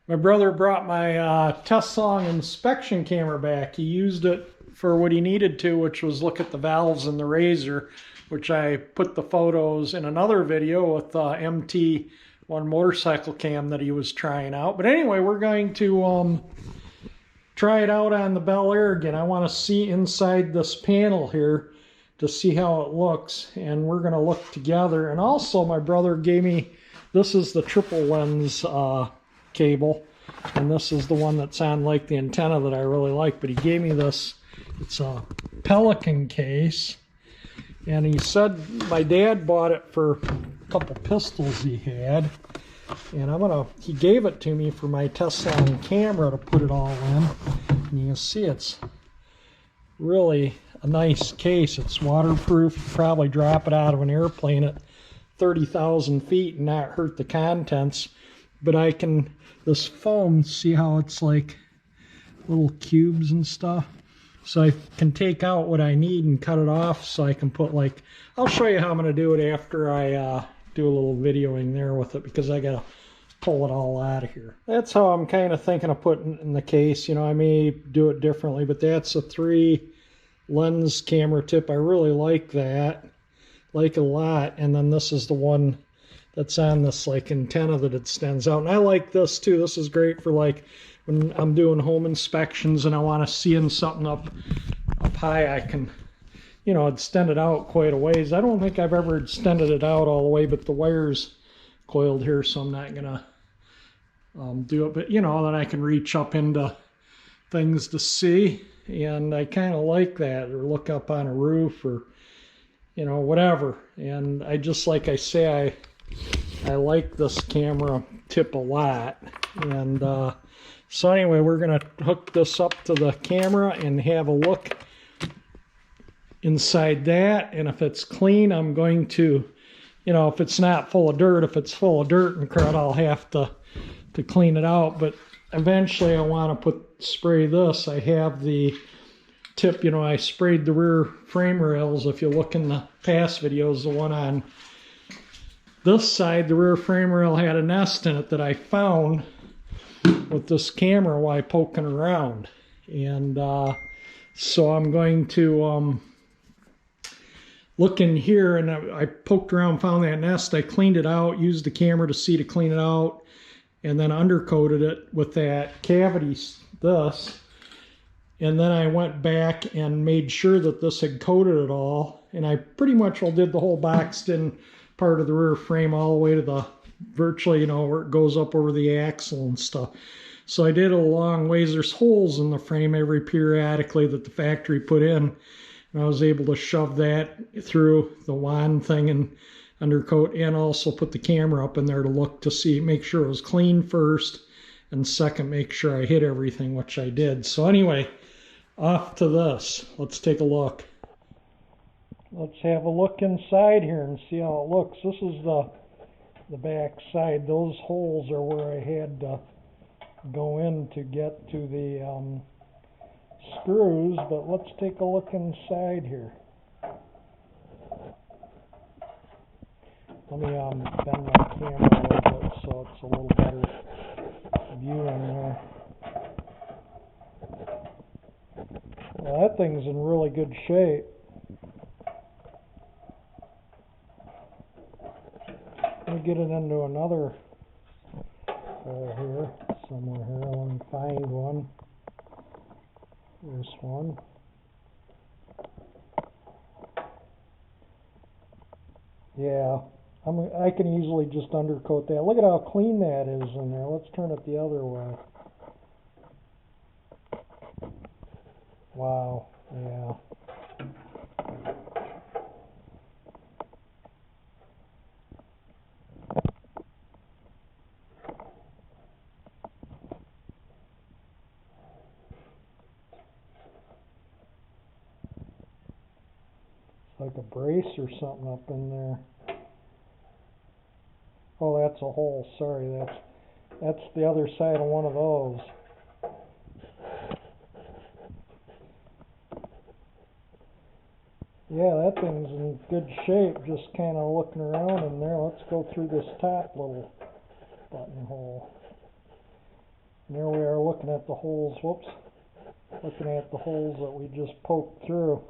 My brother brought my test song inspection camera back. He used it for what he needed to, which was look at the valves in the Razor, which I put the photos in another video with the MT1 motorcycle cam that he was trying out. But anyway, we're going to try it out on the Bel Air again. I want to see inside this panel here to see how it looks, and we're going to look together. And also my brother gave me, this is the triple lens cable, and this is the one that's on like the antenna that I really like, but he gave me this, it's a Pelican case, and he said my dad bought it for a couple pistols he had, and he gave it to me for my Tesla camera to put it all in, and you can see it's really a nice case. It's waterproof. You probably drop it out of an airplane at 30,000 feet and not hurt the contents. But I can, this foam, see how it's like little cubes and stuff? So I can take out what I need and cut it off so I can put like, I'll show you how I'm going to do it after I do a little videoing there with it, because I got to pull it all out of here. That's how I'm kind of thinking of putting it in the case. You know, I may do it differently, but that's a 3 lens camera tip. I really like that, like a lot. And then this is the one that's on this like antenna that extends out, and I like this too. This is great for like when I'm doing home inspections and I want to see in something up high. I can, you know, extend it out quite a ways. I don't think I've ever extended it out all the way, but the wire's coiled here, so I'm not gonna do it. But you know, then I can reach up into things to see, and I kind of like that, or look up on a roof, or you know, whatever. And I just, like I say, I like this camera tip a lot. And so anyway, we're going to hook this up to the camera and have a look inside that. And if it's clean, I'm going to, you know, if it's not full of dirt, if it's full of dirt and crud, I'll have to clean it out. But eventually I want to spray this. I have the tip, you know, I sprayed the rear frame rails. If you look in the past videos, the one on this side, the rear frame rail had a nest in it that I found with this camera while poking around. And so I'm going to look in here, and I poked around, found that nest. I cleaned it out, used the camera to see to clean it out, and then undercoated it with that cavity, this. And then I went back and made sure that this had coated it all. And I pretty much did the whole boxed in part of the rear frame all the way to the virtually, you know, where it goes up over the axle and stuff. So I did it a long ways. There's holes in the frame every periodically that the factory put in. And I was able to shove that through the wand thing and undercoat, and also put the camera up in there to look to see, make sure it was clean first, and second, make sure I hit everything, which I did. So anyway, off to this. Let's take a look. Let's have a look inside here and see how it looks. This is the back side. Those holes are where I had to go in to get to the screws, but let's take a look inside here. Let me bend my camera a little bit so it's a little better view in there. Well, that thing's in really good shape. Let me get it into another hole here, somewhere here. Let me find one. This one. Yeah, I can easily just undercoat that. Look at how clean that is in there. Let's turn it the other way. Wow, yeah. It's like a brace or something up in there. Oh, that's a hole. Sorry, that's the other side of one of those. Yeah, that thing's in good shape, just kind of looking around in there. Let's go through this top little buttonhole. And there we are looking at the holes, whoops, looking at the holes that we just poked through.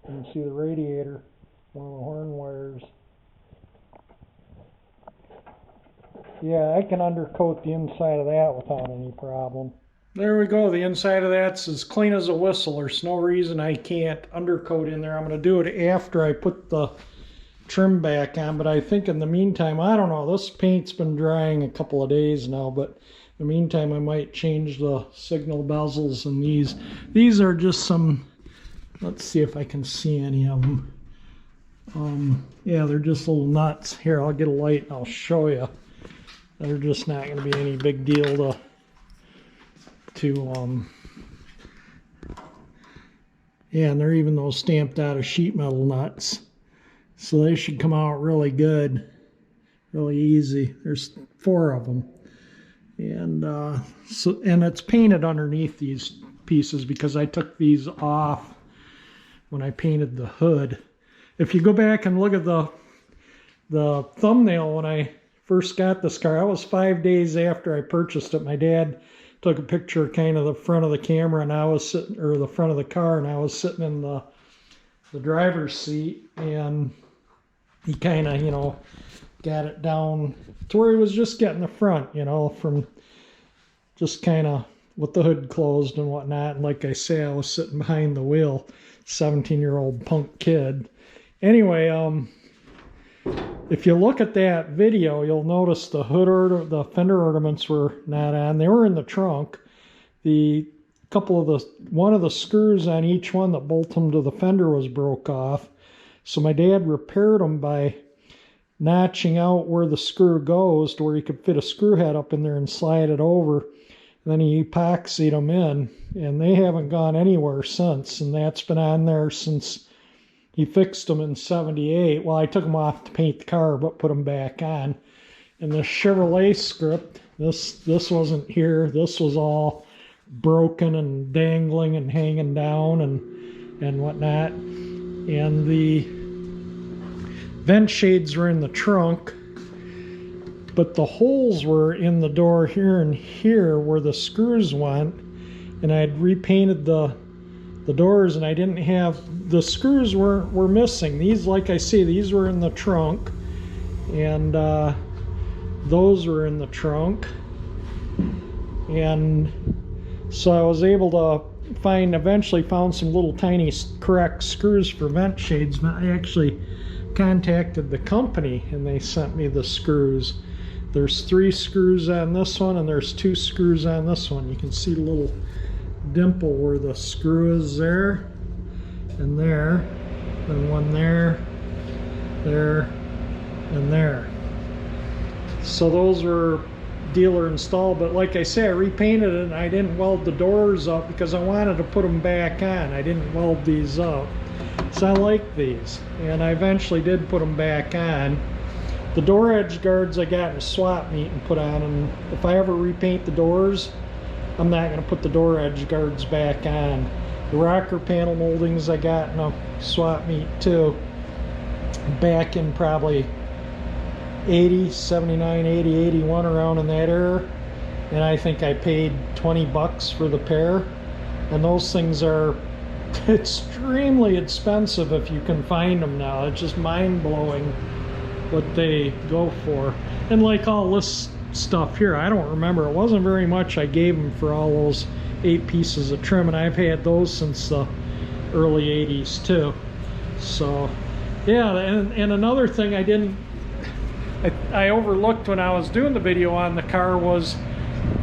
You can see the radiator, one of the horn wires. Yeah, I can undercoat the inside of that without any problem. There we go, the inside of that's as clean as a whistle. There's no reason I can't undercoat in there. I'm going to do it after I put the trim back on, but I think in the meantime, I don't know, this paint's been drying a couple of days now, but in the meantime I might change the signal bezels. And these are just some, let's see if I can see any of them. Yeah, they're just little nuts. Here, I'll get a light and I'll show you. They're just not going to be any big deal yeah, and they're even those stamped out of sheet metal nuts. So they should come out really good, really easy. There's 4 of them. And and it's painted underneath these pieces because I took these off when I painted the hood. If you go back and look at the thumbnail when I first got this car, that was 5 days after I purchased it. My dad took a picture of kind of the front of the camera, and I was sitting, or the front of the car, and I was sitting in the driver's seat, and he kind of, you know, got it down to where he was just getting the front, you know, from just kind of with the hood closed and whatnot. And like I say, I was sitting behind the wheel, 17-year-old punk kid. Anyway, if you look at that video, you'll notice the the fender ornaments were not on. They were in the trunk. One of the screws on each one that bolt them to the fender was broke off. So my dad repaired them by notching out where the screw goes to where he could fit a screw head up in there and slide it over. And then he epoxied them in, and they haven't gone anywhere since. And that's been on there since he fixed them in '78. Well, I took them off to paint the car, but put them back on. And the Chevrolet script, this wasn't here. This was all broken and dangling and hanging down and whatnot. And the vent shades were in the trunk, but the holes were in the door here and here where the screws went. And I'd repainted the doors, and I didn't have, the screws were missing. These, like I say, these were in the trunk, and those were in the trunk. And so I was able to eventually found some little tiny correct screws for vent shades. I actually contacted the company and they sent me the screws. There's 3 screws on this one, and there's 2 screws on this one. You can see the little dimple where the screw is there and there, and one there, and there. So those were dealer installed, but like I say, I repainted it and I didn't weld the doors up because I wanted to put them back on. I didn't weld these up, so I like these, and I eventually did put them back on. The door edge guards I got in a swap meet and put on, and if I ever repaint the doors, I'm not going to put the door edge guards back on. The rocker panel moldings I got in a swap meet too, back in probably 80, 79, 80, 81, around in that era. And I think I paid $20 for the pair. And those things are extremely expensive if you can find them now. It's just mind-blowing what they go for. And like all this stuff here, I don't remember, it wasn't very much I gave them for all those 8 pieces of trim, and I've had those since the early 80s too. So yeah, and another thing I overlooked when I was doing the video on the car was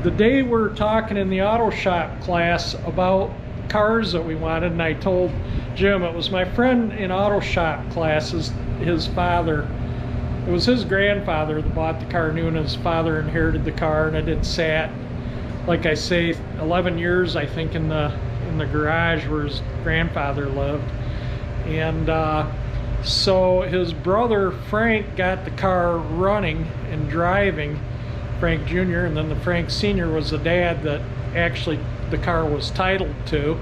the day we're talking in the auto shop class about cars that we wanted, and I told Jim, it was my friend in auto shop classes, his father, it was his grandfather that bought the car new, and his father inherited the car, and it had sat, like I say, 11 years I think in the garage where his grandfather lived. And so his brother Frank got the car running and driving, Frank Jr., and then the Frank Sr. was the dad that actually the car was titled to.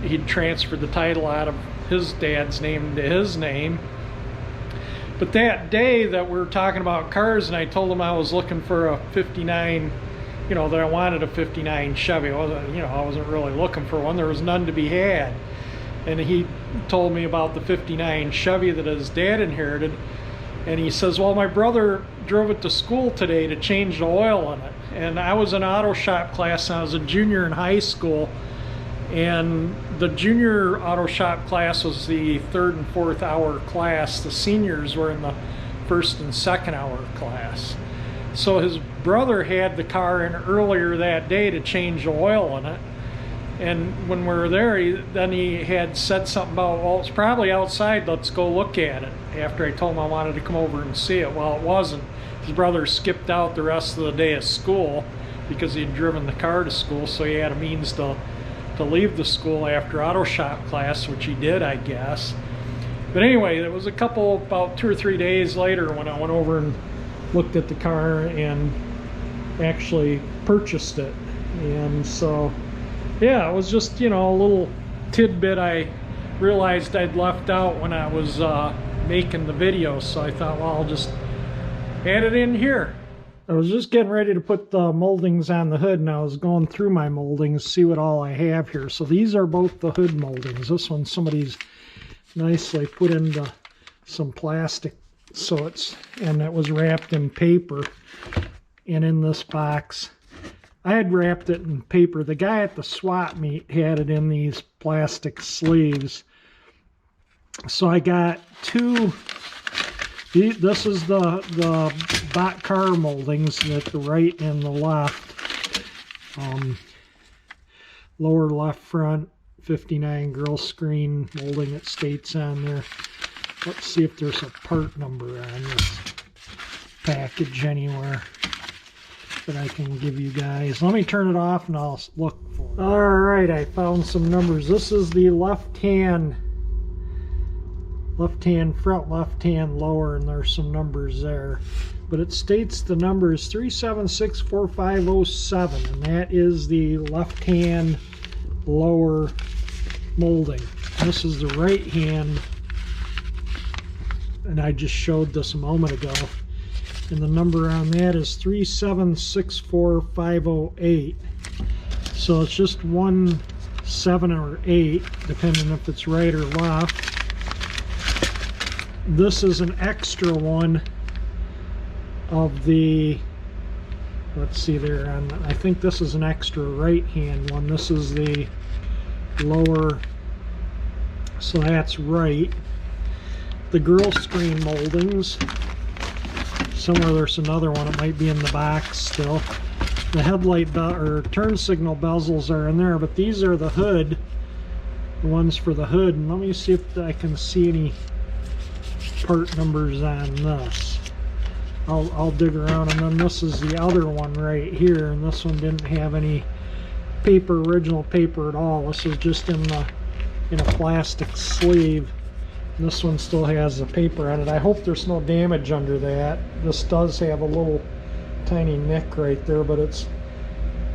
He'd transferred the title out of his dad's name to his name. But that day that we were talking about cars, and I told him I was looking for a 59, you know, that I wanted a 59 Chevy. I wasn't really looking for one. There was none to be had. And he told me about the 59 Chevy that his dad inherited. And he says, well, my brother drove it to school today to change the oil in it. And I was in auto shop class, and I was a junior in high school. And the junior auto shop class was the 3rd and 4th hour class. The seniors were in the 1st and 2nd hour class. So his brother had the car in earlier that day to change the oil in it. And when we were there, he had said something about, well, it's probably outside, let's go look at it. After I told him I wanted to come over and see it. Well, it wasn't. His brother skipped out the rest of the day of school because he'd driven the car to school, so he had a means to leave the school after auto shop class, which he did, I guess. But anyway, it was about 2 or 3 days later when I went over and looked at the car and actually purchased it. And so, yeah, it was just, you know, a little tidbit I realized I'd left out when I was making the video. So I thought, well, I'll just add it in here. I was just getting ready to put the moldings on the hood, and I was going through my moldings, see what all I have here. So these are both the hood moldings. This one somebody's nicely put into some plastic, so and it was wrapped in paper. And in this box, I had wrapped it in paper. The guy at the swap meet had it in these plastic sleeves. So I got two. This is the bot car moldings at the right and the left. Lower left front, 59 grill screen molding, it states on there. Let's see if there's a part number on this package anywhere that I can give you guys. Let me turn it off and I'll look for it. Alright, I found some numbers. This is the left hand front, left hand lower, and there's some numbers there. But it states the number is 3764507, and that is the left hand lower molding. This is the right hand, and I just showed this a moment ago. And the number on that is 3764508. So it's just 1, 7, or 8, depending if it's right or left. This is an extra one of the, let's see there, I think this is an extra right hand one. This is the lower, so that's right. The grill screen moldings, somewhere there's another one, it might be in the box still. The headlight or turn signal bezels are in there, but these are the hood, the ones for the hood. And let me see if I can see any part numbers on this. I'll dig around. And then this is the other one right here, and this one didn't have any paper, original paper at all. This is just in a plastic sleeve. And this one still has the paper on it. I hope there's no damage under that. This does have a little tiny nick right there, but it's,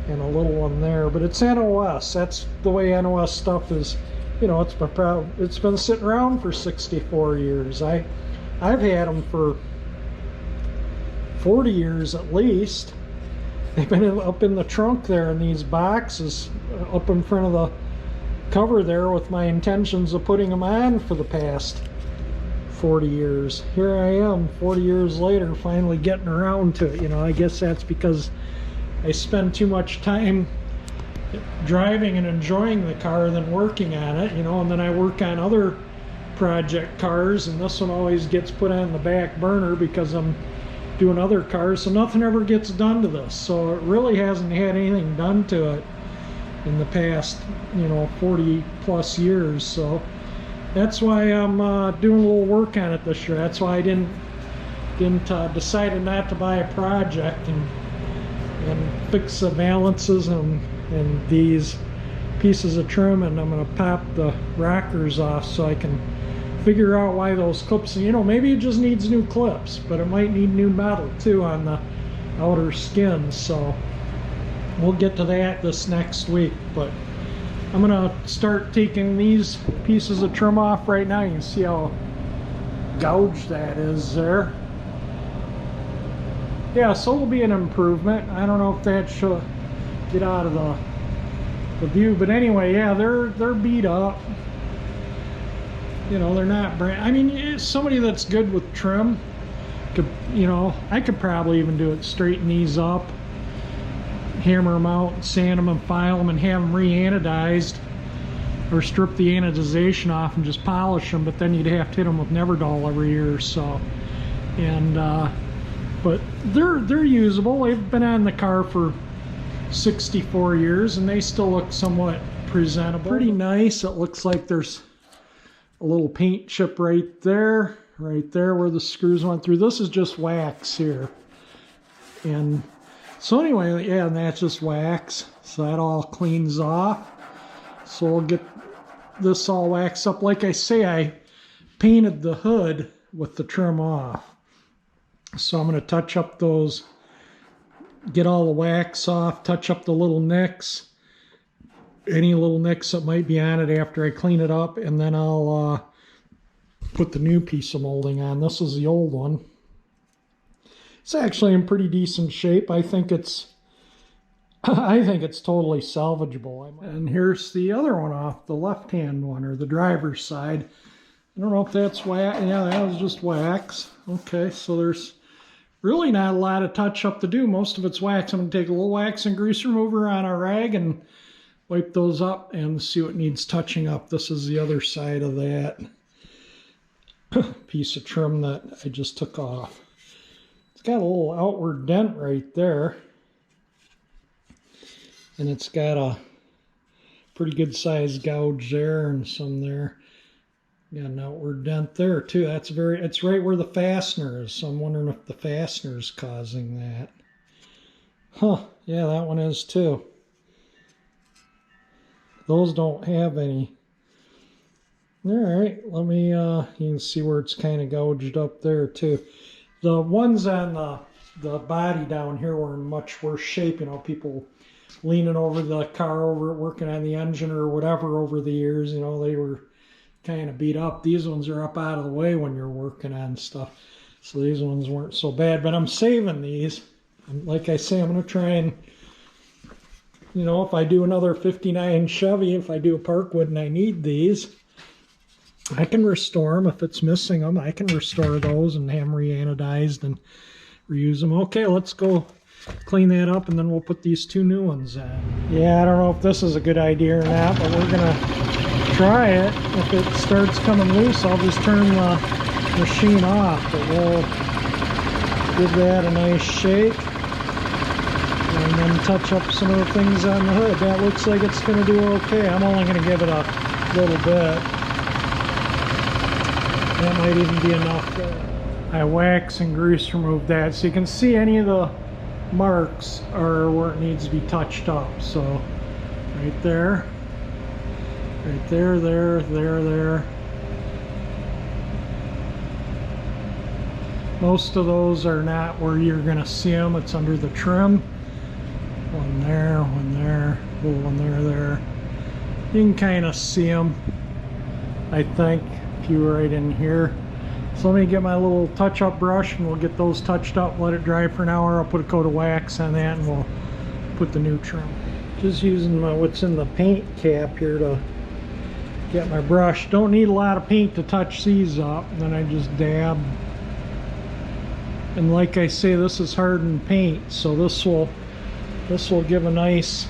and a little one there, but it's NOS. That's the way NOS stuff is. You know, it's been sitting around for 64 years. I've had them for 40 years at least. They've been up in the trunk there in these boxes up in front of the cover there with my intentions of putting them on for the past 40 years. Here I am 40 years later finally getting around to it. You know, I guess that's because I spend too much time driving and enjoying the car than working on it, you know, and then I work on other project cars, and this one always gets put on the back burner because I'm doing other cars, so nothing ever gets done to this. So it really hasn't had anything done to it in the past, you know, 40 plus years. So that's why I'm doing a little work on it this year. That's why I decided not to buy a project and fix the balances and these pieces of trim, and I'm going to pop the rockers off so I can figure out why those clips, you know, maybe it just needs new clips, but it might need new metal too on the outer skins. So we'll get to that this next week, but I'm going to start taking these pieces of trim off right now. You can see how gouge that is there. Yeah, so it'll be an improvement. I don't know if that should get out of the view, but anyway, yeah, they're beat up. You know, they're not brand. I mean, somebody that's good with trim could, you know, I could probably even do it, straighten these up, hammer them out, sand them and file them, and have them re-anodized, or strip the anodization off and just polish them. But then you'd have to hit them with Neverdol every year or so. And but they're usable. They've been on the car for 64 years and they still look somewhat presentable. Pretty nice. It looks like there's a little paint chip right there where the screws went through. This is just wax here. And so anyway, yeah, and that's just wax. So that all cleans off. So we'll get this all waxed up. Like I say, I painted the hood with the trim off. So I'm going to touch up those, get all the wax off, touch up the little nicks, any little nicks that might be on it after I clean it up, and then I'll put the new piece of molding on. This is the old one. It's actually in pretty decent shape. I think it's totally salvageable. And here's the other one off, the left-hand one, or the driver's side. I don't know if that's wax. Yeah, that was just wax. Okay, so there's really not a lot of touch up to do. Most of it's wax. I'm going to take a little wax and grease remover on a rag and wipe those up and see what needs touching up. This is the other side of that piece of trim that I just took off. It's got a little outward dent right there, and it's got a pretty good sized gouge there and some there. Got an outward dent there too. It's right where the fastener is, so I'm wondering if the fastener is causing that. Huh, yeah, that one is too. Those don't have any. Alright, let me, you can see where it's kind of gouged up there too. The ones on the body down here were in much worse shape. You know, people leaning over the car, over working on the engine or whatever over the years, you know, they were kind of beat up. These ones are up out of the way when you're working on stuff. So these ones weren't so bad, but I'm saving these. Like I say, I'm going to try and, you know, if I do another 59 Chevy, if I do a Parkwood and I need these, I can restore them. If it's missing them, I can restore those and have them re-anodized and reuse them. Okay, let's go clean that up and then we'll put these two new ones on. Yeah, I don't know if this is a good idea or not, but we're going to try it. If it starts coming loose, I'll just turn the machine off, but we'll give that a nice shake and then touch up some of the things on the hood. That looks like it's going to do okay. I'm only going to give it a little bit. That might even be enough there. I wax and grease removed that, so you can see any of the marks are where it needs to be touched up. So right there, right there, there. Most of those are not where you're going to see them. It's under the trim. One there, little one there. You can kind of see them, I think, if you were right in here. So let me get my little touch-up brush and we'll get those touched up, let it dry for an hour. I'll put a coat of wax on that and we'll put the new trim. Just using what's in the paint cap here to get my brush. Don't need a lot of paint to touch these up. Then I just dab. And like I say, this is hardened paint, so this will give a nice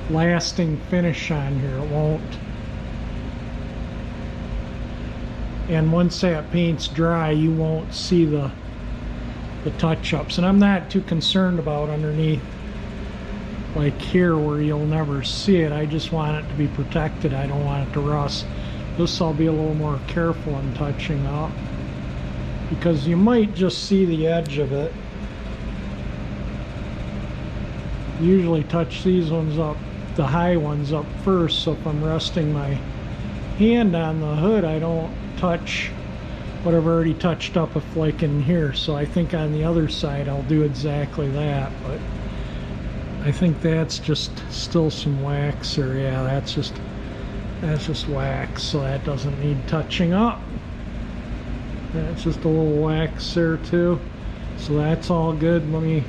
lasting finish on here. It won't. And once that paint's dry, you won't see the touch-ups. And I'm not too concerned about underneath, like here where you'll never see it. I just want it to be protected. I don't want it to rust. This I'll be a little more careful in touching up, because you might just see the edge of it. Usually touch these ones up, the high ones up first, so if I'm resting my hand on the hood, I don't touch what I've already touched up, if like in here. So I think on the other side I'll do exactly that, but I think that's just still some wax, or yeah, that's just wax, so that doesn't need touching up. That's just a little wax there too. So that's all good. Let me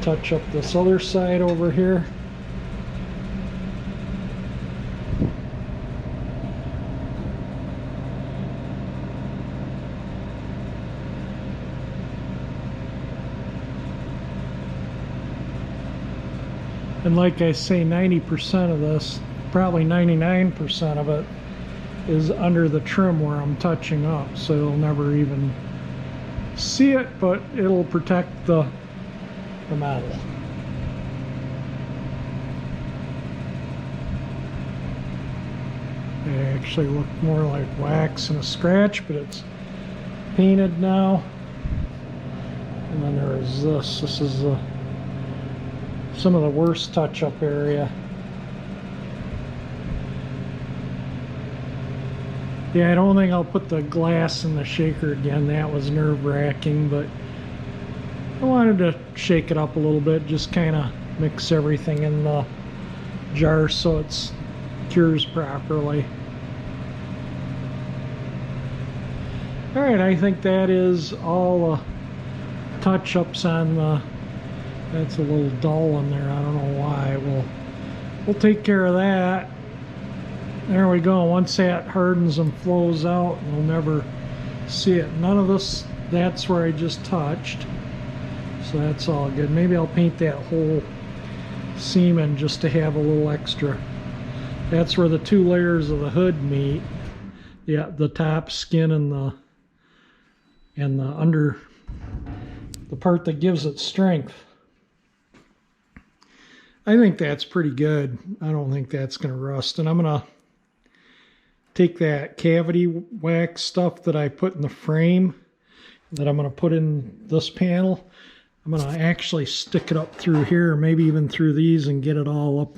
touch up this other side over here. And like I say, 90% of this, probably 99% of it, is under the trim where I'm touching up, so you'll never even see it, but it'll protect the metal. They actually look more like wax and a scratch, but it's painted now. And then there is this. This is some of the worst touch-up area. Yeah, I don't think I'll put the glass in the shaker again. That was nerve-wracking, but I wanted to shake it up a little bit, just kind of mix everything in the jar so it cures properly. Alright, I think that is all the touch-ups on the... That's a little dull in there, I don't know why. We'll take care of that. There we go. Once that hardens and flows out, we'll never see it. None of this, that's where I just touched. So that's all good. Maybe I'll paint that whole seam in just to have a little extra. That's where the two layers of the hood meet. Yeah, the top skin and the under, the part that gives it strength. I think that's pretty good. I don't think that's going to rust. And I'm going to take that cavity wax stuff that I put in the frame that I'm going to put in this panel. I'm going to actually stick it up through here, maybe even through these, and get it all up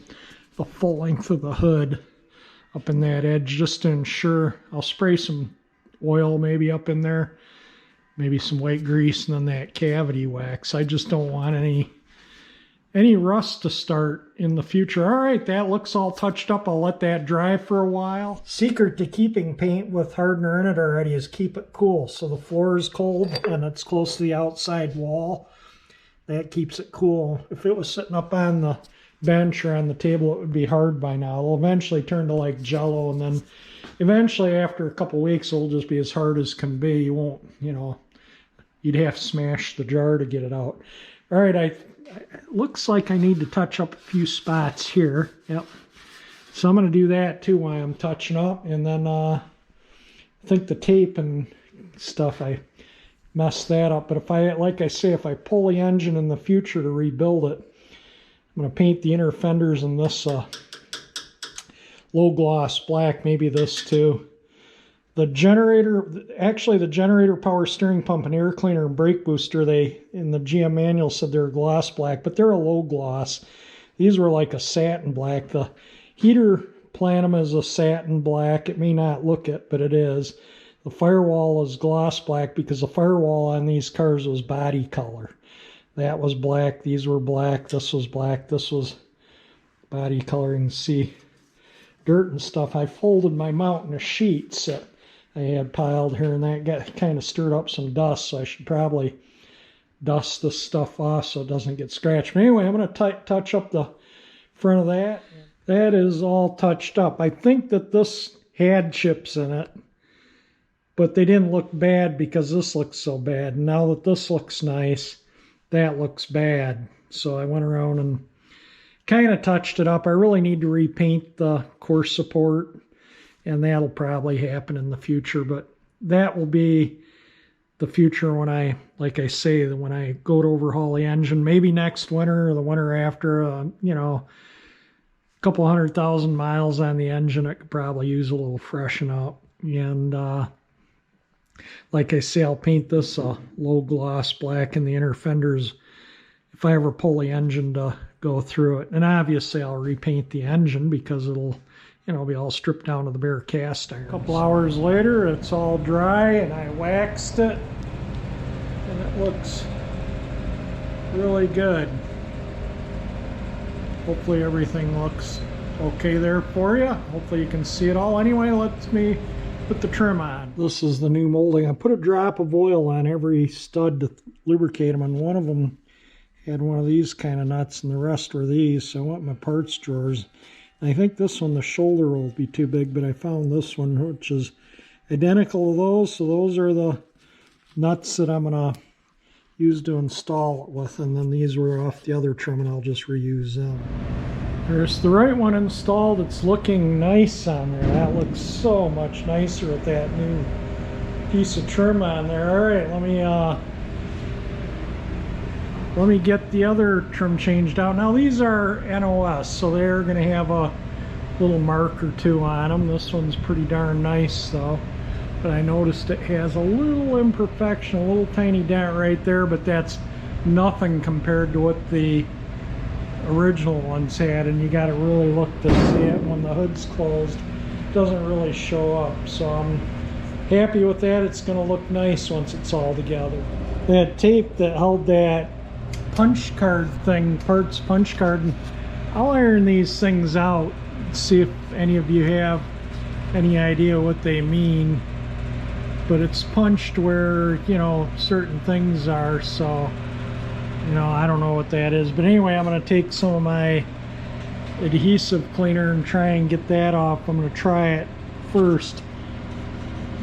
the full length of the hood up in that edge, just to ensure. I'll spray some oil maybe up in there, maybe some white grease, and then that cavity wax. I just don't want any rust to start in the future. All right, that looks all touched up. I'll let that dry for a while. Secret to keeping paint with hardener in it already is keep it cool. So the floor is cold and it's close to the outside wall. That keeps it cool. If it was sitting up on the bench or on the table, it would be hard by now. It'll eventually turn to like Jello, and then eventually after a couple weeks, it'll just be as hard as can be. You won't, you know, you'd have to smash the jar to get it out. All right, it looks like I need to touch up a few spots here. Yep. So I'm going to do that too while I'm touching up. And then I think the tape and stuff, I messed that up. But if I, like I say, if I pull the engine in the future to rebuild it, I'm going to paint the inner fenders in this low gloss black, maybe this too. The generator, actually the generator, power steering pump, and air cleaner and brake booster, they, in the GM manual, said they're gloss black, but they're a low gloss. These were like a satin black. The heater plenum is a satin black. It may not look it, but it is. The firewall is gloss black because the firewall on these cars was body color. That was black. These were black. This was black. This was body color. You can see dirt and stuff. I folded my mountain of sheets that I had piled here, and that got kind of stirred up some dust, so I should probably dust this stuff off so it doesn't get scratched. But anyway, I'm going to touch up the front of that. That is all touched up. I think that this had chips in it, but they didn't look bad because this looks so bad. And now that this looks nice, that looks bad. So I went around and kind of touched it up. I really need to repaint the core support, and that'll probably happen in the future, but that will be the future when I, like I say, when I go to overhaul the engine, maybe next winter or the winter after, you know, a couple 100,000 miles on the engine, it could probably use a little freshen up. And like I say, I'll paint this low gloss black in the inner fenders if I ever pull the engine to go through it. And obviously I'll repaint the engine because it'll, you know, be all stripped down to the bare cast iron. A couple hours later, it's all dry, and I waxed it, and it looks really good. Hopefully everything looks okay there for you. Hopefully you can see it all. Anyway, let me put the trim on. This is the new molding. I put a drop of oil on every stud to lubricate them, and one of them had one of these kind of nuts and the rest were these, so I want my parts drawers. And I think this one, the shoulder will be too big, but I found this one which is identical to those, so those are the nuts that I'm going to use to install it with, and then these were off the other trim and I'll just reuse them. There's the right one installed. It's looking nice on there. That looks so much nicer with that new piece of trim on there. Alright, let me get the other trim changed out. Now these are NOS, so they're going to have a little mark or two on them. This one's pretty darn nice though, but I noticed it has a little imperfection, a little tiny dent right there, but that's nothing compared to what the original ones had, and you got to really look to see it when the hood's closed. It doesn't really show up, so I'm happy with that. It's going to look nice once it's all together. That tape that held that punch card thing, parts punch card, I'll iron these things out, see if any of you have any idea what they mean, but it's punched where, you know, certain things are, so you know, I don't know what that is. But anyway, I'm going to take some of my adhesive cleaner and try and get that off. I'm going to try it first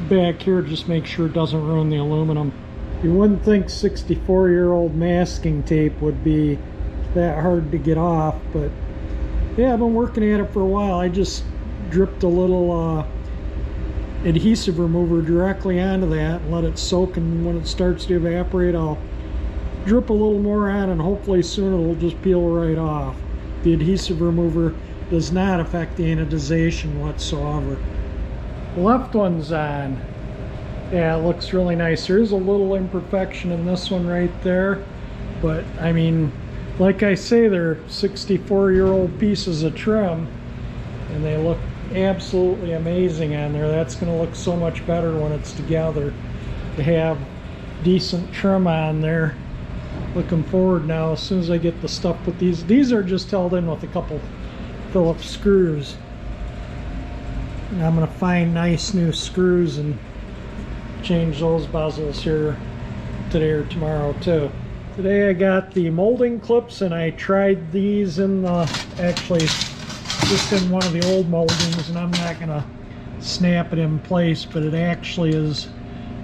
back here, just make sure it doesn't ruin the aluminum. You wouldn't think 64-year-old masking tape would be that hard to get off, but yeah, I've been working at it for a while. I just dripped a little adhesive remover directly onto that and let it soak, and when it starts to evaporate, I'll drip a little more on, and hopefully soon it'll just peel right off. The adhesive remover does not affect the anodization whatsoever. The left one's on. Yeah, it looks really nice. There's a little imperfection in this one right there, but I mean, like I say, they're 64-year-old pieces of trim and they look absolutely amazing on there. That's going to look so much better when it's together, to have decent trim on there. Looking forward now, as soon as I get the stuff with these are just held in with a couple Phillips screws. And I'm going to find nice new screws and change those bezels here today or tomorrow too. Today I got the molding clips, and I tried these in the, actually just in one of the old moldings, and I'm not going to snap it in place, but it actually is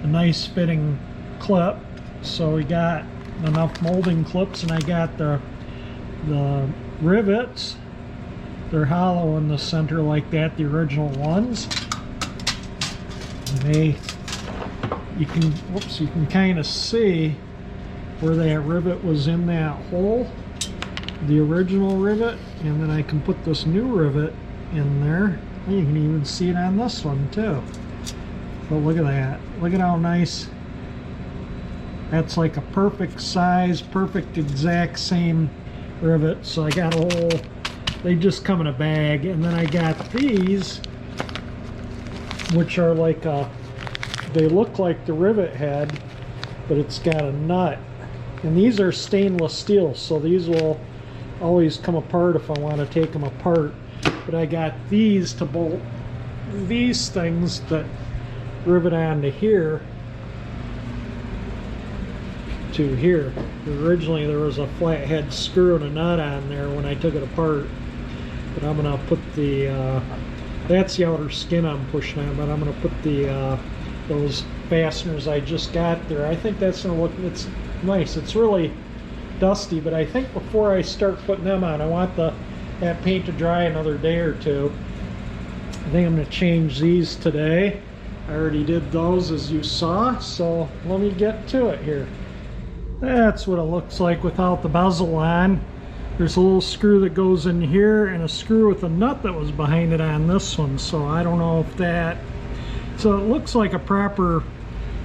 a nice fitting clip. So we got enough molding clips, and I got the rivets. They're hollow in the center like that, the original ones. And you can kind of see where that rivet was in that hole, the original rivet, and then I can put this new rivet in there. You can even see it on this one too. But look at that. Look at how nice. That's like a perfect size, perfect exact same rivet. So I got a whole, they just come in a bag. And then I got these, which are like a, they look like the rivet head, but it's got a nut. And these are stainless steel, so these will always come apart if I want to take them apart. But I got these to bolt these things that rivet onto here to here. Originally there was a flathead screw and a nut on there when I took it apart, but I'm gonna put the that's the outer skin I'm pushing on, but I'm gonna put the those fasteners I just got there. I think that's gonna look, it's nice. It's really dusty, but I think before I start putting them on, I want that paint to dry another day or two. I think I'm gonna change these today. I already did those, as you saw, so let me get to it here. That's what it looks like without the bezel on. There's a little screw that goes in here and a screw with a nut that was behind it on this one, so I don't know if that, so it looks like a proper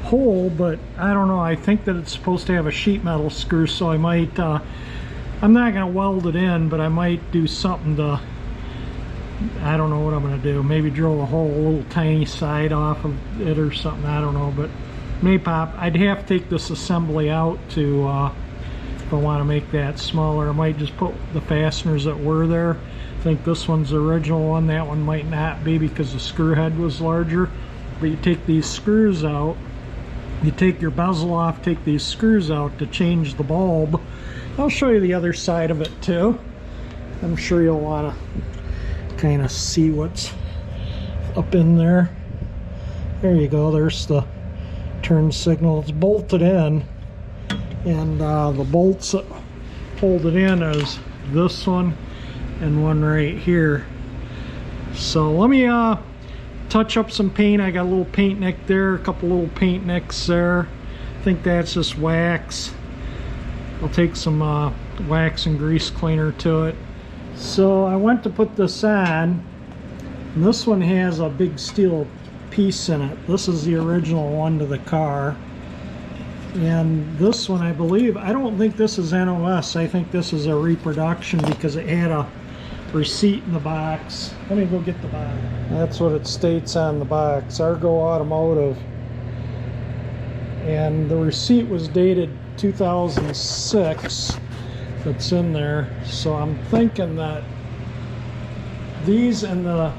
hole, but I don't know. I think that it's supposed to have a sheet metal screw, so I might I'm not gonna weld it in, but I might do something to, I don't know what I'm gonna do. Maybe drill a hole, a little tiny side off of it or something, I don't know, but may pop. I'd have to take this assembly out to if I want to make that smaller. I might just put the fasteners that were there. I think this one's the original one. That one might not be because the screw head was larger. but you take these screws out. You take your bezel off, take these screws out to change the bulb. I'll show you the other side of it too. I'm sure you'll want to kind of see what's up in there. There you go, there's the turn signal. It's bolted in, and the bolts that hold it in is this one and one right here. So let me touch up some paint. I got a little paint nick there, a couple little paint nicks there. I think that's just wax. I'll take some wax and grease cleaner to it. So I went to put this on, and this one has a big steel piece in it. This is the original one to the car, and this one, I believe, I don't think this is NOS. I think this is a reproduction because it had a receipt in the box. Let me go get the box. That's what it states on the box, Argo Automotive, and the receipt was dated 2006. That's in there. So I'm thinking that these and the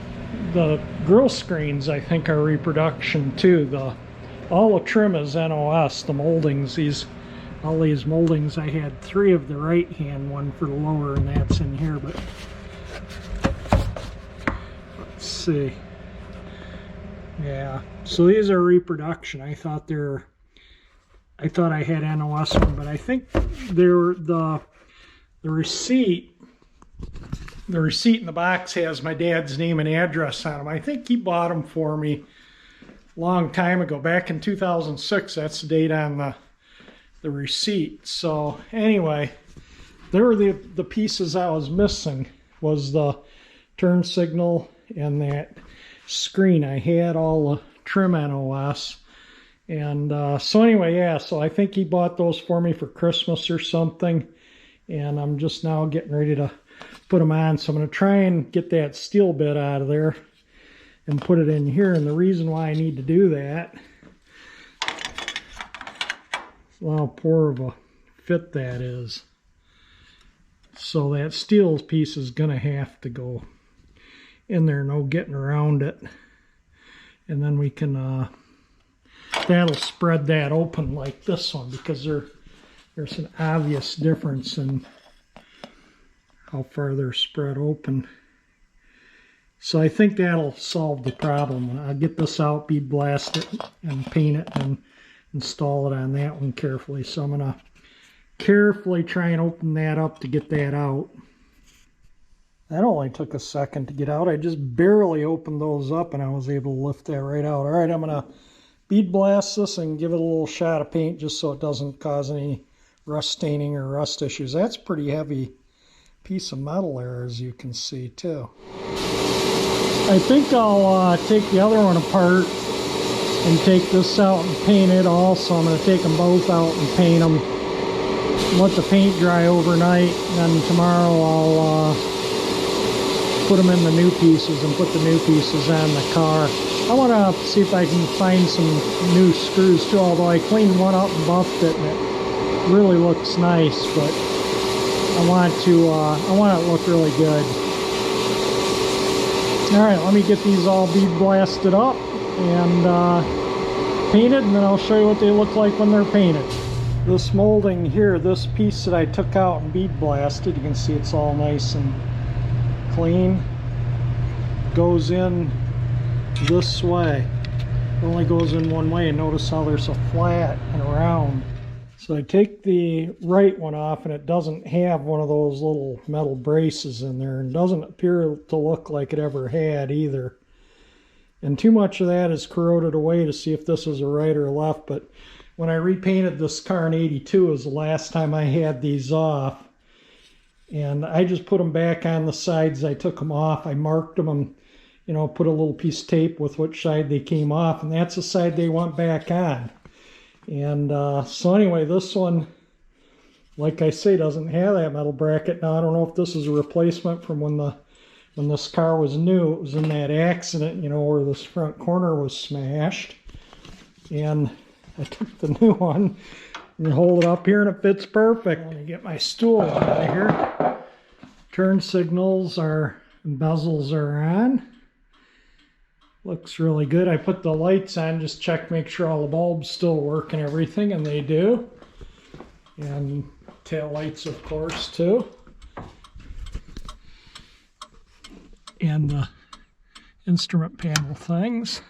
grill screens, I think, are reproduction too. All the trim is NOS. The moldings, all these moldings, I had 3 of the right hand, one for the lower, and that's in here. But let's see. Yeah, so these are reproduction. I thought I had NOS one, but I think they're the receipt. The receipt in the box has my dad's name and address on them. I think he bought them for me a long time ago, back in 2006. That's the date on the receipt. So anyway, there were the pieces I was missing, was the turn signal and that screen. I had all the trim NOS. And so anyway, yeah, so I think he bought those for me for Christmas or something. And I'm just now getting ready to put them on. So I'm going to try and get that steel bit out of there and put it in here. And the reason why I need to do that, how poor of a fit that is. So that steel piece is going to have to go in there, no getting around it. And then we can, that'll spread that open like this one, because there's an obvious difference in how far they're spread open. So I think that'll solve the problem. I'll get this out, bead blast it, and paint it, and install it on that one carefully. So I'm going to carefully try and open that up to get that out. That only took a second to get out. I just barely opened those up and I was able to lift that right out. All right, I'm going to bead blast this and give it a little shot of paint just so it doesn't cause any rust staining or rust issues. That's a pretty heavy piece of metal there, as you can see too. I think I'll take the other one apart and take this out and paint it also. I'm going to take them both out and paint them. Let the paint dry overnight, and then tomorrow I'll put them in the new pieces and put the new pieces on the car. I want to see if I can find some new screws too, although I cleaned one up and buffed it and it really looks nice, but I want it to look really good. Alright, let me get these all bead blasted up and painted, and then I'll show you what they look like when they're painted. This molding here, this piece that I took out and bead blasted, you can see it's all nice and clean, goes in this way. It only goes in one way, and notice how there's a flat and a round. So I take the right one off, and it doesn't have one of those little metal braces in there, and doesn't appear to look like it ever had either. And too much of that is corroded away to see if this is a right or a left. But when I repainted this car in '82 was the last time I had these off, and I just put them back on the sides. I took them off, I marked them, and put a little piece of tape with which side they came off, and that's the side they went back on. And so anyway, this one, like I say, doesn't have that metal bracket. Now I don't know if this is a replacement from when this car was new. It was in that accident, where this front corner was smashed. And I took the new one and hold it up here, and it fits perfect. Let me get my stool out of here. Turn signals and bezels are on. Looks really good. I put the lights on, just check, make sure all the bulbs still work and everything, and they do. And tail lights, of course, too. And the instrument panel things.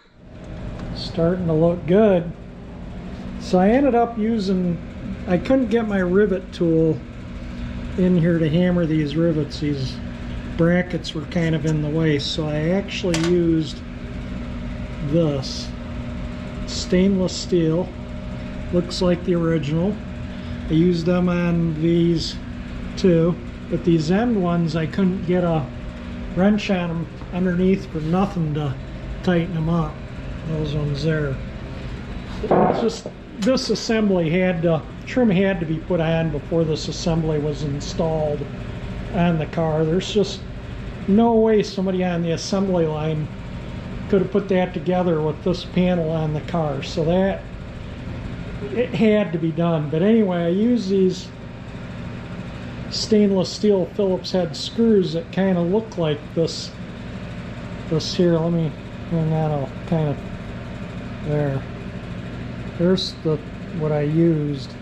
Starting to look good. So I ended up using, I couldn't get my rivet tool in here to hammer these rivets. These brackets were kind of in the way, so I actually used this stainless steel. Looks like the original. I used them on these too, but these end ones I couldn't get a wrench on them underneath for nothing to tighten them up. Those ones there. It's just this assembly trim had to be put on before this assembly was installed on the car. There's just no way somebody on the assembly line could have put that together with this panel on the car. So that, it had to be done. But anyway, I use these stainless steel Phillips head screws that kind of look like this here. Let me bring that all kind of there. There's what I used,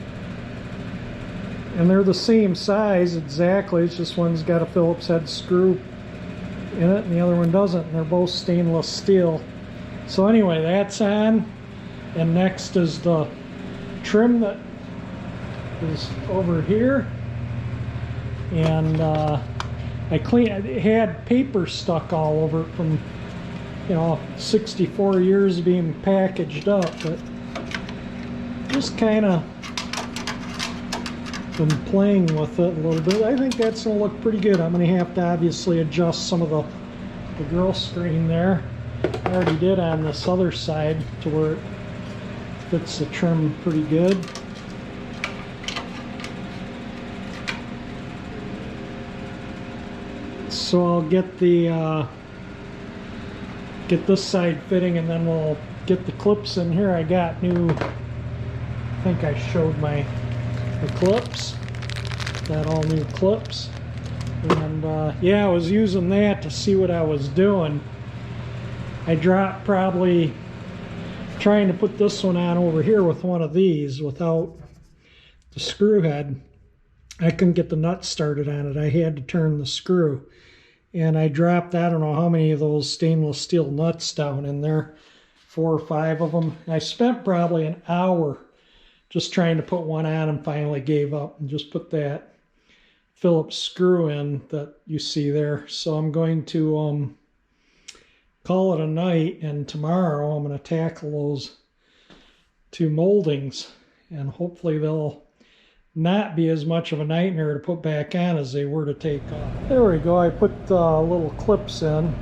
and they're the same size exactly. It's just one's got a Phillips head screw in it and the other one doesn't, and they're both stainless steel. So anyway, that's on, and next is the trim that is over here. And it had paper stuck all over it from 64 years being packaged up, but just kind of been playing with it a little bit. I think that's going to look pretty good. I'm going to have to obviously adjust some of the grill screen there. I already did on this other side to where it fits the trim pretty good. So I'll get get this side fitting, and then we'll get the clips in here. I got new, I think I showed the clips. Got all new clips. And yeah, I was using that to see what I was doing. I dropped probably trying to put this one on over here with one of these without the screw head. I couldn't get the nut started on it. I had to turn the screw. And I dropped, I don't know how many of those stainless steel nuts down in there, 4 or 5 of them. And I spent probably an hour just trying to put one on, and finally gave up and just put that Phillips screw in that you see there. So I'm going to call it a night, and tomorrow I'm going to tackle those 2 moldings, and hopefully they'll not be as much of a nightmare to put back on as they were to take off. There we go. I put little clips in.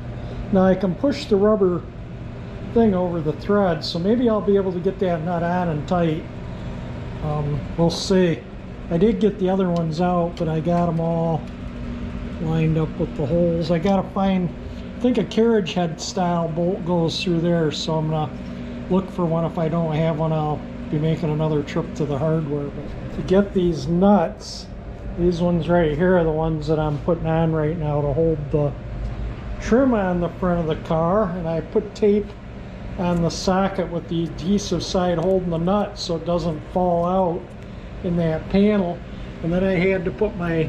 Now I can push the rubber thing over the thread, so maybe I'll be able to get that nut on and tight. We'll see. I did get the other ones out, but I got them all lined up with the holes. I gotta find, I think a carriage head style bolt goes through there, so I'm gonna look for one. If I don't have one, I'll be making another trip to the hardware. But to get these nuts, these ones right here are the ones that I'm putting on right now to hold the trim on the front of the car, and I put tape on the socket with the adhesive side holding the nut so it doesn't fall out in that panel. And then I had to put my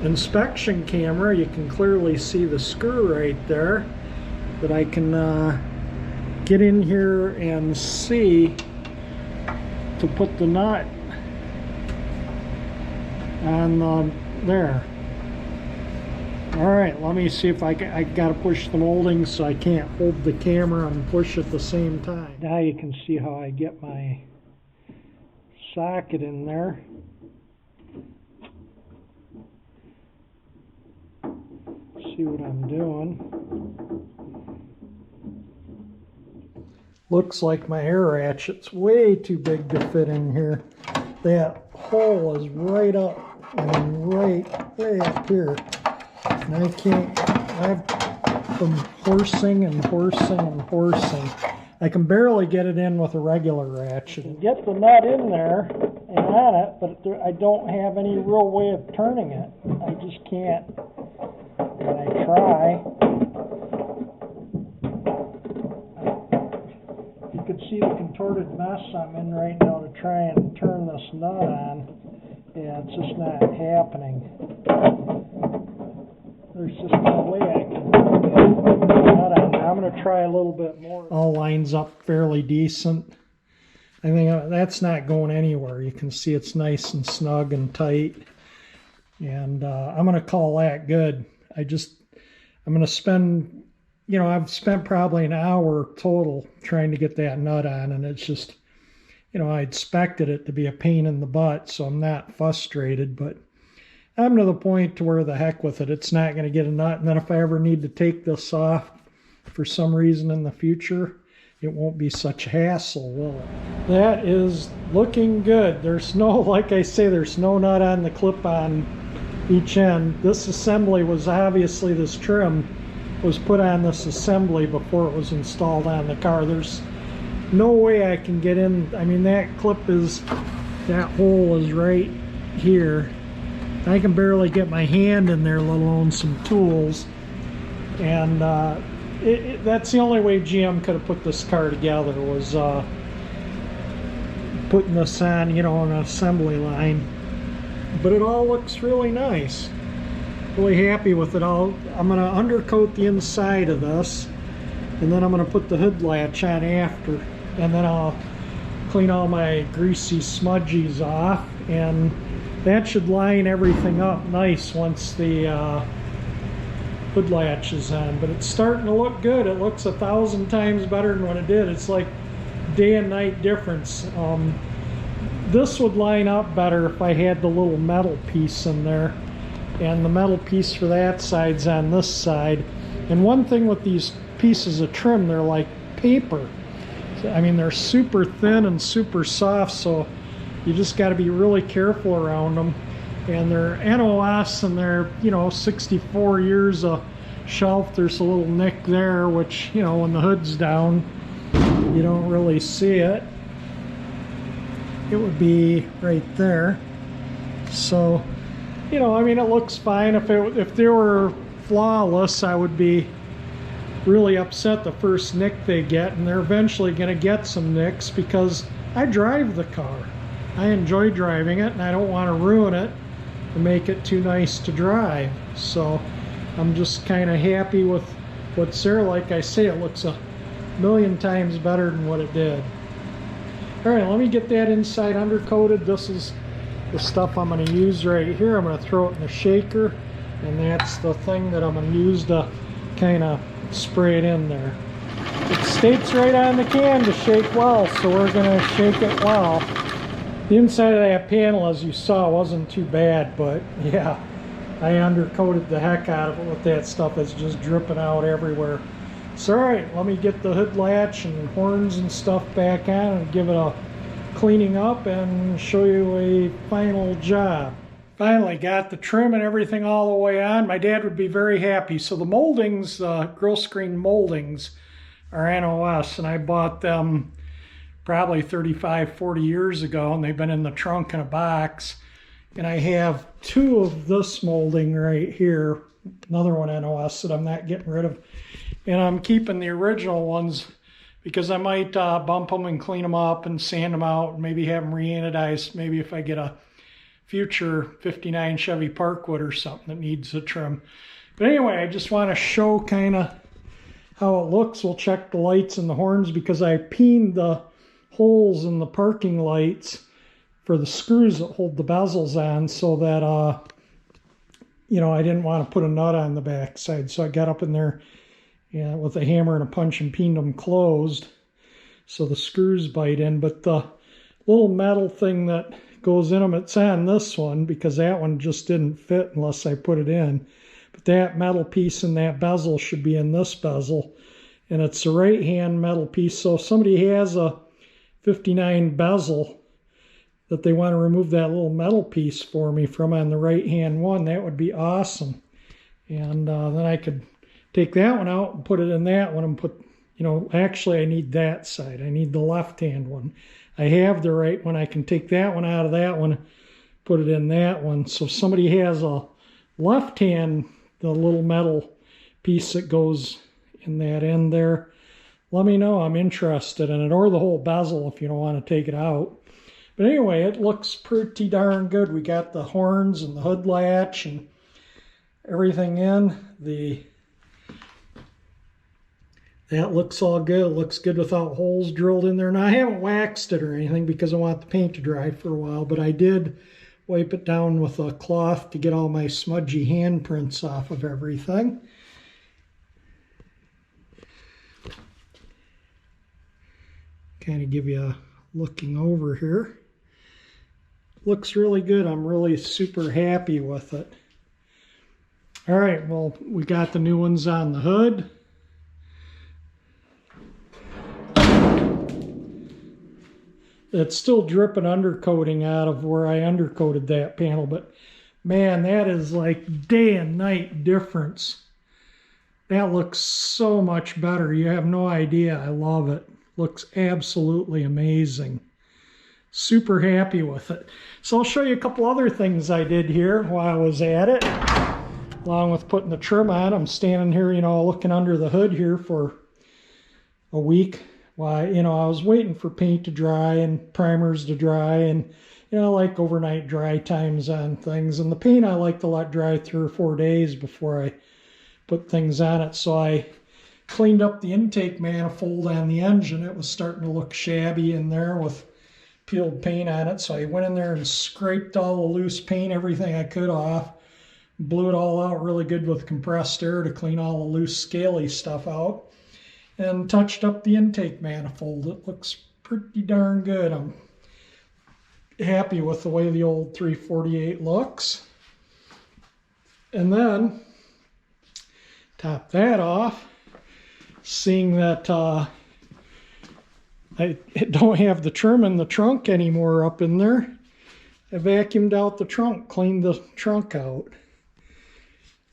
inspection camera, you can clearly see the screw right there, that I can get in here and see to put the nut on there. Alright, let me see if I gotta push the molding so I can't hold the camera and push at the same time. Now you can see how I get my socket in there. See what I'm doing. Looks like my air ratchet's way too big to fit in here. That hole is right up, I mean way up here. And I can't, I've been horsing and horsing and horsing. I can barely get it in with a regular ratchet. Get the nut in there and on it, but I don't have any real way of turning it. I just can't. And I try. see the contorted mess I'm in right now to try and turn this nut on. Yeah, it's just not happening. There's just no way I can put the nut on. I'm going to try a little bit more. All lines up fairly decent. I think that's not going anywhere. You can see it's nice and snug and tight. And I'm going to call that good. I'm going to spend, I've spent probably an hour total trying to get that nut on, and it's just, I expected it to be a pain in the butt, so I'm not frustrated, but I'm to the point to where the heck with it. It's not going to get a nut, and then if I ever need to take this off for some reason in the future, it won't be such a hassle, will it? That is looking good. There's no, like I say, there's no nut on the clip on each end. This assembly was obviously, this trim was put on this assembly before it was installed on the car. There's no way I can get in. I mean, that hole is right here. I can barely get my hand in there, let alone some tools. And that's the only way GM could have put this car together, was putting this on, on an assembly line. But it all looks really nice. Really happy with it all. I'm going to undercoat the inside of this, and then I'm going to put the hood latch on after, and then I'll clean all my greasy smudgies off, and that should line everything up nice once the hood latch is on. But it's starting to look good. It looks 1,000 times better than what it did. It's like day and night difference. This would line up better if I had the little metal piece in there, and the metal piece for that side's on this side. And one thing with these pieces of trim, they're like paper. I mean, they're super thin and super soft, so you just got to be really careful around them. And they're NOS, and they're 64 years of shelf. There's a little nick there, which when the hood's down, you don't really see it. It would be right there. So I mean, it looks fine. If they were flawless, I would be really upset the first nick they get, and they're eventually going to get some nicks because I drive the car. I enjoy driving it, and I don't want to ruin it and make it too nice to drive. So I'm just kind of happy with what's there. Like I say, it looks 1,000,000 times better than what it did. All right, let me get that inside undercoated. This is the stuff I'm going to use right here. I'm going to throw it in the shaker, and that's the thing that I'm going to use to kind of spray it in there. It states right on the can to shake well, so we're going to shake it well. The inside of that panel, as you saw, wasn't too bad, but yeah, I undercoated the heck out of it with that stuff. It's just dripping out everywhere. So all right, let me get the hood latch and horns and stuff back on and give it a cleaning up and show you a final job. Finally got the trim and everything all the way on. My dad would be very happy. So the moldings, grill screen moldings, are NOS, and I bought them probably 35, 40 years ago, and they've been in the trunk in a box. And I have two of this molding right here, another one NOS that I'm not getting rid of. And I'm keeping the original ones because I might bump them and clean them up and sand them out and maybe have them re-anodized, maybe if I get a future 59 Chevy Parkwood or something that needs a trim. But anyway, I just want to show kind of how it looks. We'll check the lights and the horns because I peened the holes in the parking lights for the screws that hold the bezels on, so that I didn't want to put a nut on the back side. So I got up in there with a hammer and a punch and peened them closed so the screws bite in. But the little metal thing that goes in them, it's on this one because that one just didn't fit unless I put it in. But that metal piece and that bezel should be in this bezel, and it's a right hand metal piece. So if somebody has a 59 bezel that they want to remove that little metal piece for me from on the right hand one, that would be awesome. And then I could take that one out and put it in that one and put, actually I need that side. I need the left hand one. I have the right one. I can take that one out of that one, put it in that one. So if somebody has a left hand, the little metal piece that goes in that end there, let me know. I'm interested in it, or the whole bezel if you don't want to take it out. But anyway, it looks pretty darn good. We got the horns and the hood latch and everything in. That looks all good. It looks good without holes drilled in there. Now, I haven't waxed it or anything because I want the paint to dry for a while, but I did wipe it down with a cloth to get all my smudgy handprints off of everything. Kind of give you a looking over here. Looks really good. I'm really super happy with it. All right, well, we got the new ones on the hood. It's still dripping undercoating out of where I undercoated that panel, but man, that is like day and night difference. That looks so much better. You have no idea. I love it. Looks absolutely amazing. Super happy with it. So I'll show you a couple other things I did here while I was at it. Along with putting the trim on, I'm standing here, you know, looking under the hood here for a week. Why, you know, I was waiting for paint to dry and primers to dry, and, you know, like overnight dry times on things. And the paint I like to let dry 3 or 4 days before I put things on it. So I cleaned up the intake manifold on the engine. It was starting to look shabby in there with peeled paint on it. So I went in there and scraped all the loose paint, everything I could off, blew it all out really good with compressed air to clean all the loose scaly stuff out, and touched up the intake manifold. It looks pretty darn good. I'm happy with the way the old 348 looks. And then top that off, seeing that I don't have the trim in the trunk anymore up in there, I vacuumed out the trunk, cleaned the trunk out.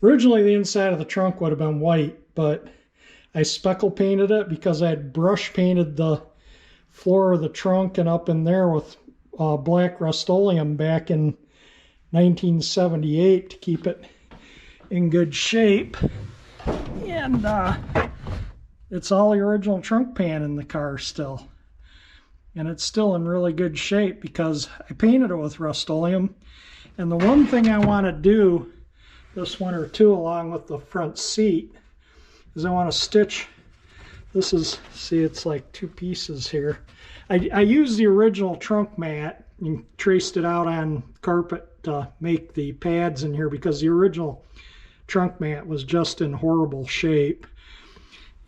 Originally the inside of the trunk would have been white, but I speckle painted it because I had brush painted the floor of the trunk and up in there with black Rust-Oleum back in 1978 to keep it in good shape. And it's all the original trunk pan in the car still. And it's still in really good shape because I painted it with Rust-Oleum. And the one thing I want to do this winter too, along with the front seat, is I want to stitch. This is, see, it's like 2 pieces here. I used the original trunk mat and traced it out on carpet to make the pads in here because the original trunk mat was just in horrible shape.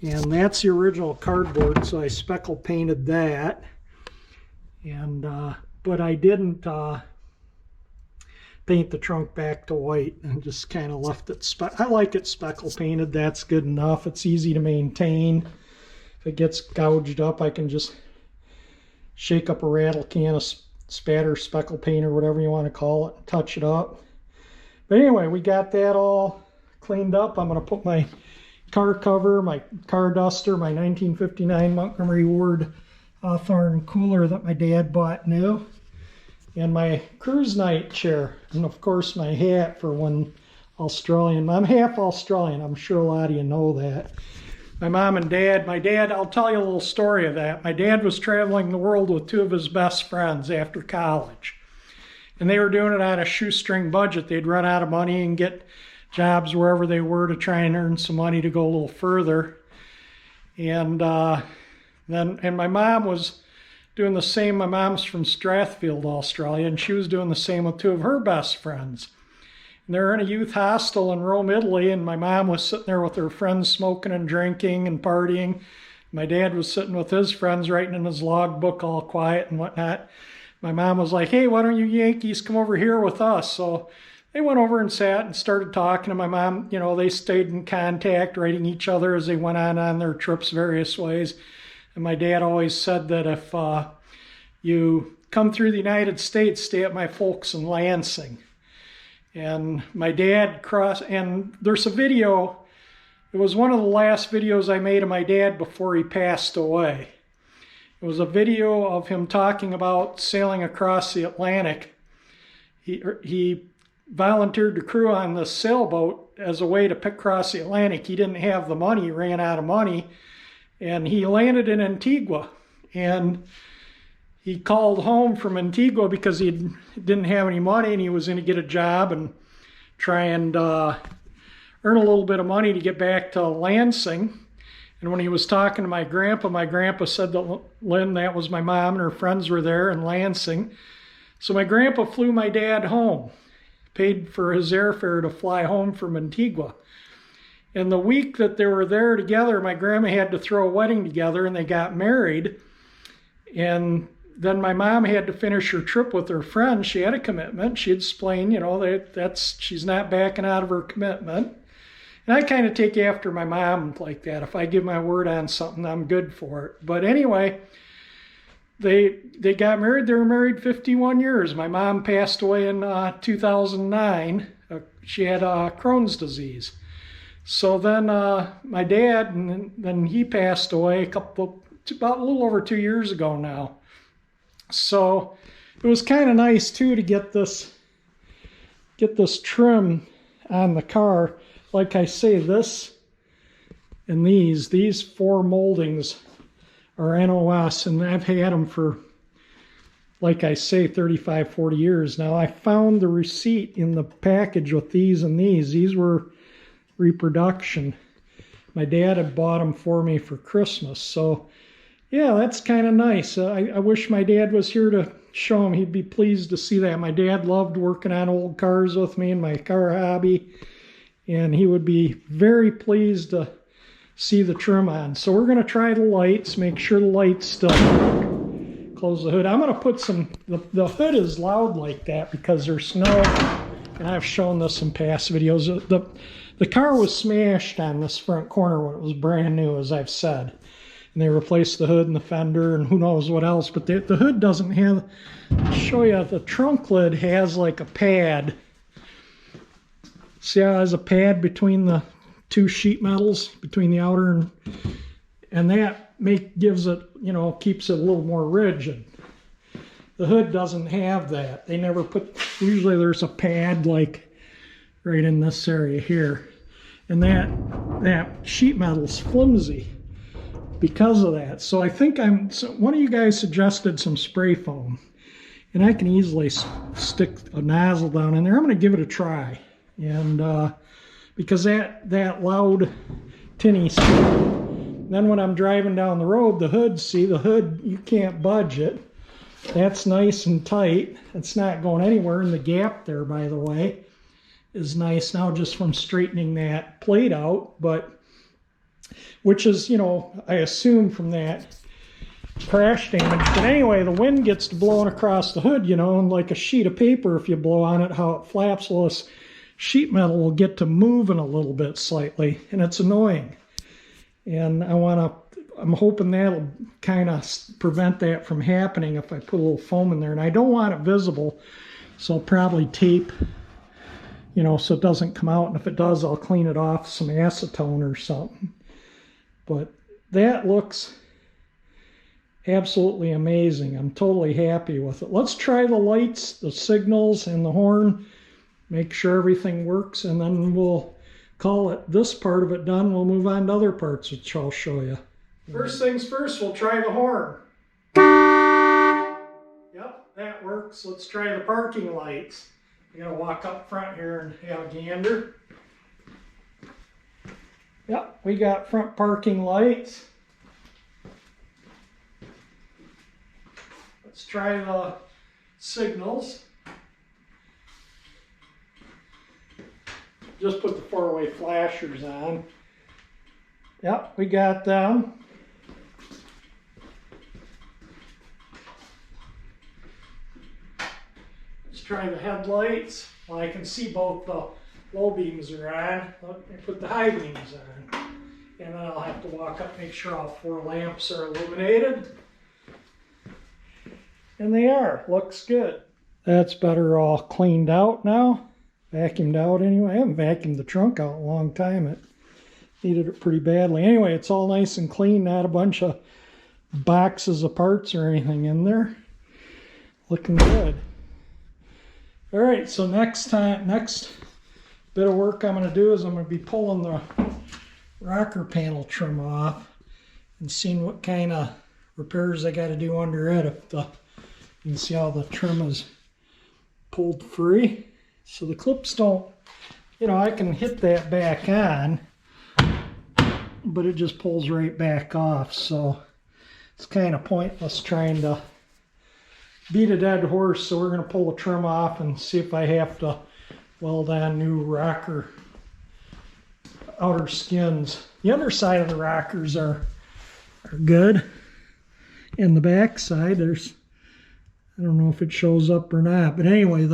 And that's the original cardboard, so I speckle painted that. And but I didn't paint the trunk back to white, and just kind of left it I like it speckle painted. That's good enough. It's easy to maintain. If it gets gouged up, I can just shake up a rattle can of spatter speckle paint or whatever you want to call it and touch it up. But anyway, we got that all cleaned up. I'm going to put my car cover, my car duster, my 1959 Montgomery Ward Hawthorne cooler that my dad bought new, and my cruise night chair, and of course my hat for when Australian. I'm half Australian. I'm sure a lot of you know that. My mom and dad, I'll tell you a little story of that. My dad was traveling the world with 2 of his best friends after college. And they were doing it on a shoestring budget. They'd run out of money and get jobs wherever they were to try and earn some money to go a little further. And my mom was doing the same. My mom's from Strathfield, Australia, and she was doing the same with 2 of her best friends. And they're in a youth hostel in Rome, Italy, and my mom was sitting there with her friends smoking and drinking and partying. My dad was sitting with his friends writing in his logbook all quiet and whatnot. My mom was like, hey, why don't you Yankees come over here with us? So they went over and sat and started talking, and my mom, you know, they stayed in contact, writing each other as they went on their trips various ways. And my dad always said that if you come through the United States, stay at my folks in Lansing. And my dad and there's a video, it was one of the last videos I made of my dad before he passed away. It was a video of him talking about sailing across the Atlantic. He volunteered to crew on the sailboat as a way to cross the Atlantic. He didn't have the money, he ran out of money. and he landed in Antigua, and he called home from Antigua because he didn't have any money, and he was going to get a job and try and earn a little bit of money to get back to Lansing. And when he was talking to my grandpa said that Lynn, that was my mom, and her friends were there in Lansing. So my grandpa flew my dad home, paid for his airfare to fly home from Antigua. And the week that they were there together, my grandma had to throw a wedding together, and they got married. And then my mom had to finish her trip with her friends. She had a commitment. She explained, you know, that's she's not backing out of her commitment. And I kind of take after my mom like that. If I give my word on something, I'm good for it. But anyway, they got married. They were married 51 years. My mom passed away in 2009. She had Crohn's disease. So then my dad, and then he passed away about a little over 2 years ago now. So it was kind of nice too to get this trim on the car. Like I say, this and these 4 moldings are NOS, and I've had them for, like I say, 35, 40 years now. I found the receipt in the package with these and these. These were reproduction. My dad had bought them for me for Christmas. So yeah, that's kind of nice. I wish my dad was here to show him. He'd be pleased to see that. My dad loved working on old cars with me in my car hobby, and he would be very pleased to see the trim on. So we're going to try the lights, make sure the lights still work. Close the hood. I'm going to put some, the hood is loud like that because there's snow, and I've shown this in past videos. The car was smashed on this front corner when it was brand new, as I've said. And they replaced the hood and the fender and who knows what else. But the hood doesn't have, I'll show you, the trunk lid has like a pad. See how it has a pad between the 2 sheet metals, between the outer and that gives it, you know, keeps it a little more rigid. The hood doesn't have that. They never put, usually there's a pad like right in this area here. And that sheet metal's flimsy because of that. So I think one of you guys suggested some spray foam, and I can easily stick a nozzle down in there. I'm going to give it a try. And because that loud tinny sound, then when I'm driving down the road, the hood, you can't budge it. That's nice and tight. It's not going anywhere. And the gap there, by the way, is nice now just from straightening that plate out, but which is, you know, I assume from that crash damage. But anyway, the wind gets to blowing across the hood, you know, and like a sheet of paper, if you blow on it, how it flaps, well, this sheet metal will get to moving a little bit slightly, and it's annoying. And I'm hoping that'll kind of prevent that from happening if I put a little foam in there. And I don't want it visible, so I'll probably tape, you know, so it doesn't come out. And if it does, I'll clean it off with some acetone or something. But that looks absolutely amazing. I'm totally happy with it. Let's try the lights, the signals, and the horn. Make sure everything works, and then we'll call it this part of it done. We'll move on to other parts, which I'll show you. First things first, we'll try the horn. Yep, that works. Let's try the parking lights. I gotta walk up front here and have a gander. Yep, we got front parking lights. Let's try the signals. Just put the 4-way flashers on. Yep, we got them. Let's try the headlights. Well, I can see both the low beams are on. Let me put the high beams on. And then I'll have to walk up, make sure all 4 lamps are illuminated. And they are. Looks good. That's better all cleaned out now. Vacuumed out anyway. I haven't vacuumed the trunk out in a long time. It needed it pretty badly. Anyway, it's all nice and clean. Not a bunch of boxes of parts or anything in there. Looking good. All right, so next bit of work I'm going to do is I'm going to be pulling the rocker panel trim off. and seeing what kind of repairs I got to do under it. If the, you can see how the trim is pulled free. So the clips don't, you know, I can hit that back on, but it just pulls right back off. So it's kind of pointless trying to beat a dead horse. So we're going to pull the trim off and see if I have to weld on new rocker outer skins. The underside of the rockers are good. In the back side, there's, I don't know if it shows up or not, but anyway,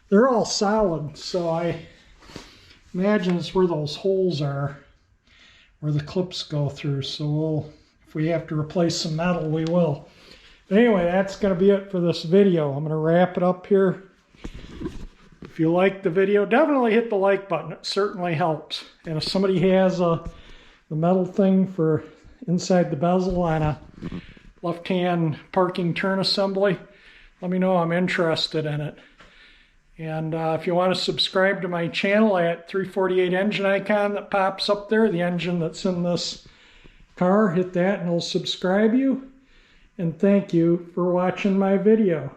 they're all solid. So I imagine it's where those holes are, where the clips go through. So if we have to replace some metal, we will. But anyway, that's going to be it for this video. I'm going to wrap it up here. If you like the video, definitely hit the like button. It certainly helps. And if somebody has the metal thing for inside the bezel on a left-hand parking turn assembly, let me know. I'm interested in it. And if you want to subscribe to my channel, at 348 engine icon that pops up there, the engine that's in this car, hit that and it'll subscribe you. And thank you for watching my video.